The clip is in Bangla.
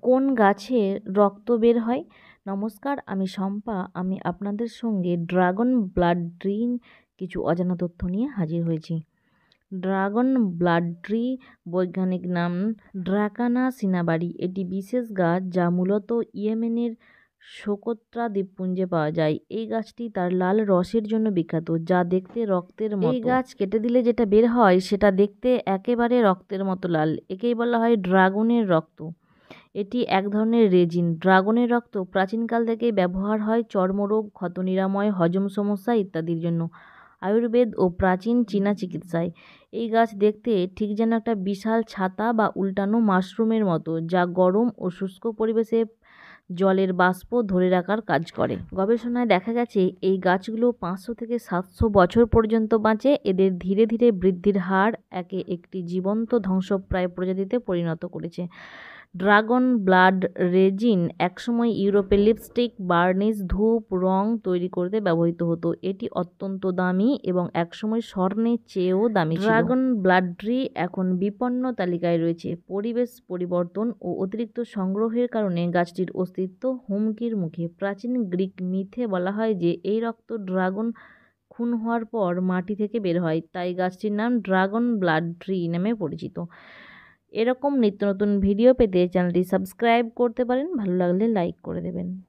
কোন গাছে রক্ত বের হয়? নমস্কার, আমি শম্পা। আমি আপনাদের সঙ্গে ড্রাগন ব্লাড ট্রি কিছু অজানা তথ্য নিয়ে হাজির হয়েছি। ড্রাগন ব্লাড ট্রি বৈজ্ঞানিক নাম ড্রাকানা সিনাবারি। এটি বিশেষ গাছ যা মূলত ইয়েমেনের সোকোত্রা দ্বীপপুঞ্জে পাওয়া যায়। এই গাছটি তার লাল রসের জন্য বিখ্যাত, যা দেখতে রক্তের মতো। এই গাছ কেটে দিলে যেটা বের হয় সেটা দেখতে একেবারে রক্তের মতো লাল। একেই বলা হয় ড্রাগনের রক্ত। এটি এক ধরনের রেজিন। ড্রাগনের রক্ত প্রাচীনকাল থেকেই ব্যবহার হয় চর্মরোগ, ক্ষত নিরাময়, হজম সমস্যা ইত্যাদির জন্য, আয়ুর্বেদ ও প্রাচীন চীনা চিকিৎসায়। এই গাছ দেখতে ঠিক যেন একটা বিশাল ছাতা বা উল্টানো মাশরুমের মতো, যা গরম ও শুষ্ক পরিবেশে জলের বাষ্প ধরে রাখার কাজ করে। গবেষণায় দেখা গেছে এই গাছগুলো 500 থেকে 700 বছর পর্যন্ত বাঁচে। এদের ধীরে ধীরে বৃদ্ধির হার একে একটি জীবন্ত ধ্বংসপ্রায় প্রজাতিতে পরিণত করেছে। ড্রাগন ব্লাড রেজিন একসময় ইউরোপে লিপস্টিক, বার্নিশ, ধূপ, রং তৈরি করতে ব্যবহৃত হতো। এটি অত্যন্ত দামি এবং একসময় স্বর্ণের চেয়েও দামি ছিল। ড্রাগন ব্লাড ট্রি এখন বিপন্ন তালিকায় রয়েছে। পরিবেশ পরিবর্তন ও অতিরিক্ত সংগ্রহের কারণে গাছটির অস্তিত্ব হুমকির মুখে। প্রাচীন গ্রিক মিথে বলা হয় যে এই রক্ত ড্রাগন খুন হওয়ার পর মাটি থেকে বের হয়, তাই গাছটির নাম ড্রাগন ব্লাড ট্রি নামে পরিচিত। এরকম নিত্য নতুন ভিডিও পেতে চ্যানেলটি সাবস্ক্রাইব করতে পারেন। ভালো লাগলে লাইক করে দেবেন।